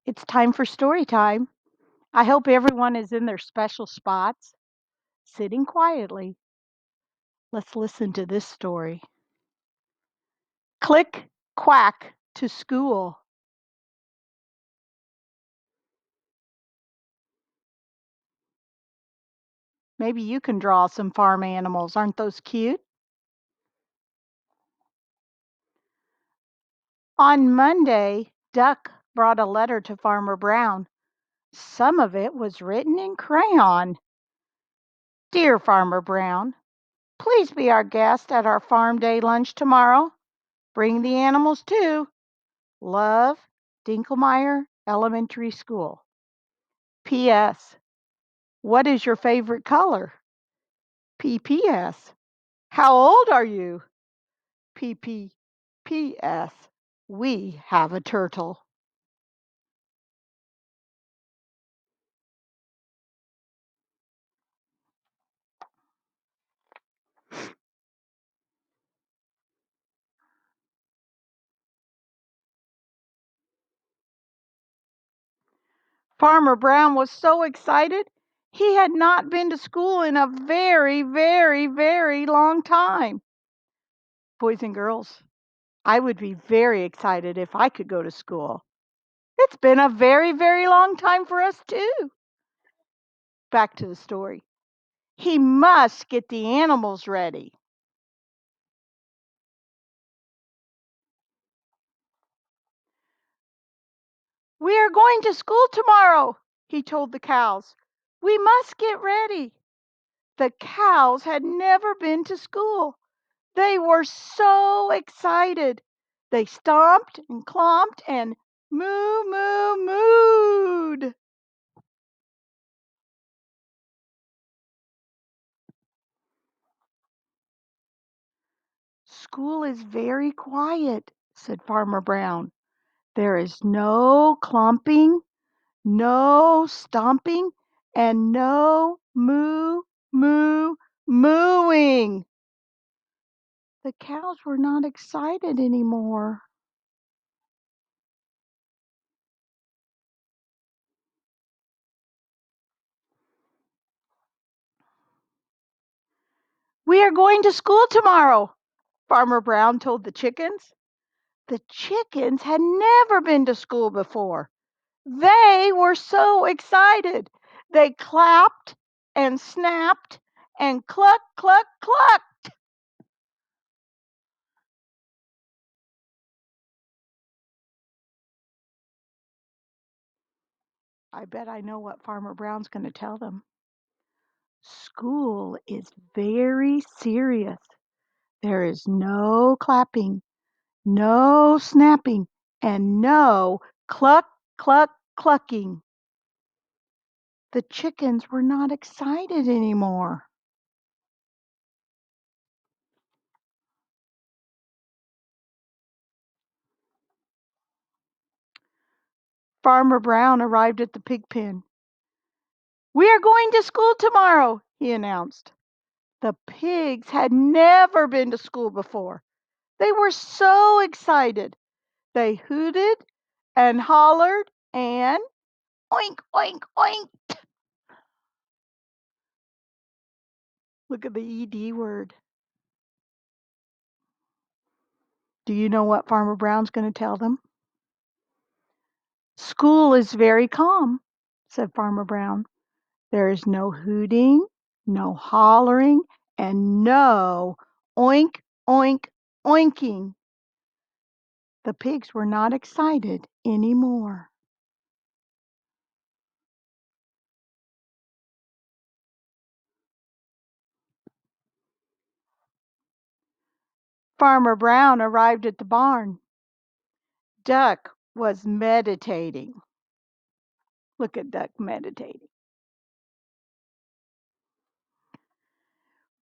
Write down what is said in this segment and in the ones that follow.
It's time for story time. I hope everyone is in their special spots, sitting quietly. Let's listen to this story. Click, quack to school. Maybe you can draw some farm animals. Aren't those cute? On Monday, Duck brought a letter to Farmer Brown. Some of it was written in crayon. Dear Farmer Brown, please be our guest at our farm day lunch tomorrow. Bring the animals too. Love, Dinkelmeyer Elementary School. P.S. What is your favorite color? P.P.S. How old are you? P.P.P.S. We have a turtle. Farmer Brown was so excited. He had not been to school in a very, very, very long time. Boys and girls, I would be very excited if I could go to school. It's been a very, very long time for us, too. Back to the story. He must get the animals ready. We are going to school tomorrow, he told the cows. We must get ready. The cows had never been to school. They were so excited. They stomped and clomped and moo, moo, mooed. School is very quiet, said Farmer Brown. There is no clomping, no stomping, and no moo, moo, mooing. The cows were not excited anymore. We are going to school tomorrow, Farmer Brown told the chickens. The chickens had never been to school before. They were so excited. They clapped and snapped and cluck, cluck, cluck. I bet I know what Farmer Brown's going to tell them. School is very serious. There is no clapping, no snapping, and no cluck, cluck, clucking. The chickens were not excited anymore. Farmer Brown arrived at the pig pen. We are going to school tomorrow, he announced. The pigs had never been to school before. They were so excited. They hooted and hollered and oink, oink, oink. Look at the ED word. Do you know what Farmer Brown's going to tell them? School is very calm, said Farmer Brown. There is no hooting, no hollering, and no oink, oink, oinking. The pigs were not excited anymore. Farmer Brown arrived at the barn. Duck was meditating. Look at Duck meditating.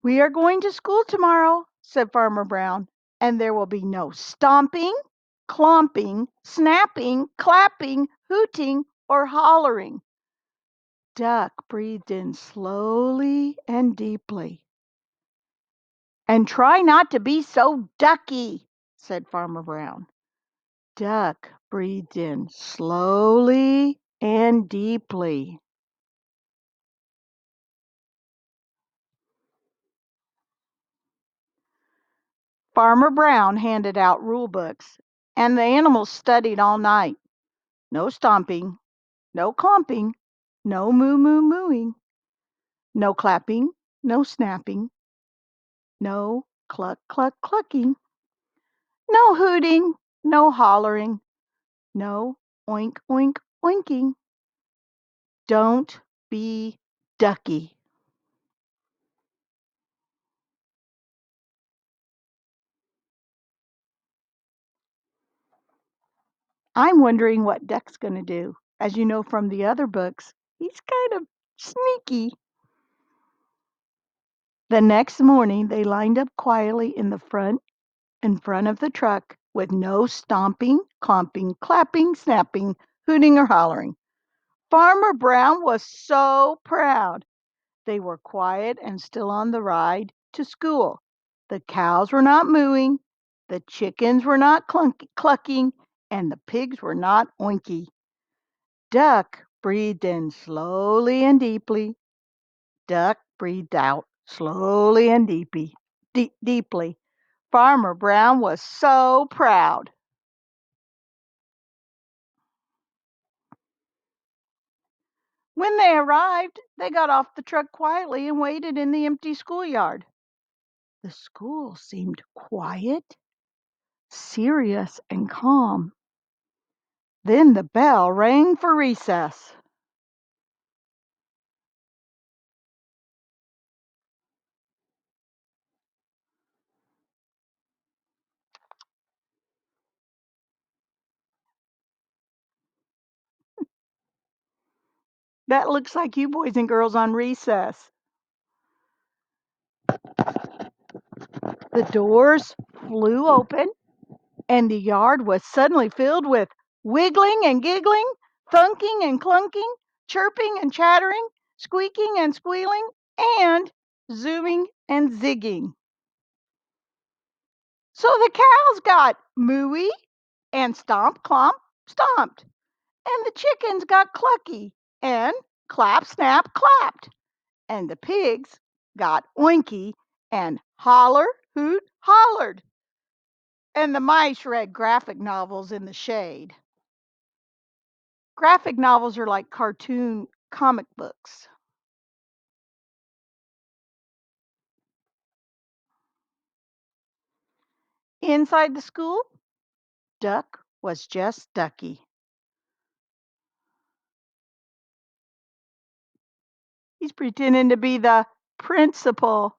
We are going to school tomorrow, said Farmer Brown, and there will be no stomping, clomping, snapping, clapping, hooting, or hollering. Duck breathed in slowly and deeply. And try not to be so ducky, said Farmer Brown. Duck breathed in slowly and deeply. Farmer Brown handed out rule books, and the animals studied all night. No stomping, no clomping, no moo moo mooing, no clapping, no snapping, no cluck cluck clucking, no hooting, no hollering, no oink oink oinking. Don't be ducky. I'm wondering what Duck's going to do. As you know from the other books, he's kind of sneaky. The next morning they lined up quietly in front of the truck with no stomping, clomping, clapping, snapping, hooting, or hollering. Farmer Brown was so proud. They were quiet and still on the ride to school. The cows were not mooing, the chickens were not clucking, and the pigs were not oinky. Duck breathed in slowly and deeply. Duck breathed out slowly and deeply. Farmer Brown was so proud. When they arrived, they got off the truck quietly and waited in the empty schoolyard. The school seemed quiet, serious, and calm. Then the bell rang for recess. That looks like you boys and girls on recess. The doors flew open and the yard was suddenly filled with wiggling and giggling, thunking and clunking, chirping and chattering, squeaking and squealing, and zooming and zigging. So the cows got mooey and stomp, clomp, stomped, and the chickens got clucky and clap, snap, clapped, and the pigs got oinky and holler, hoot, hollered, and the mice read graphic novels in the shade. Graphic novels are like cartoon comic books. Inside the school, Duck was just Ducky. He's pretending to be the principal.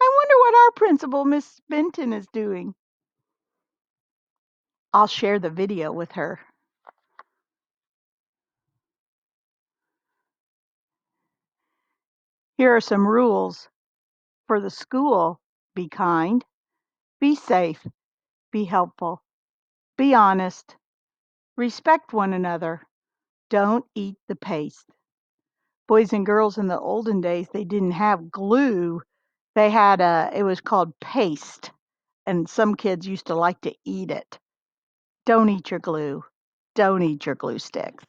I wonder what our principal, Miss Benton, is doing. I'll share the video with her. Here are some rules for the school. Be kind, be safe, be helpful, be honest, respect one another, don't eat the paste. Boys and girls in the olden days, they didn't have glue. They had it was called paste, and some kids used to like to eat it. Don't eat your glue. Don't eat your glue sticks.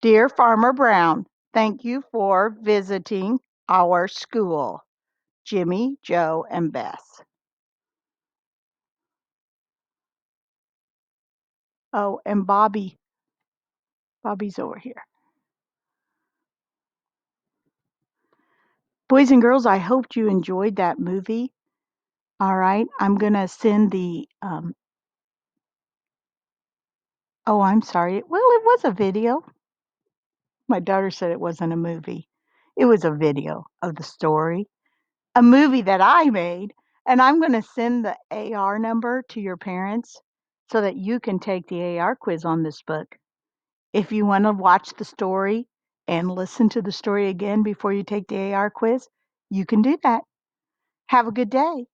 Dear Farmer Brown, thank you for visiting our school. Jimmy, Joe, and Beth. Oh, and Bobby. Bobby's over here. Boys and girls, I hoped you enjoyed that movie. All right, I'm going to send the, oh, I'm sorry. Well, it was a video. My daughter said it wasn't a movie. It was a video of the story, a movie that I made, and I'm going to send the AR number to your parents so that you can take the AR quiz on this book. If you want to watch the story and listen to the story again before you take the AR quiz, you can do that. Have a good day.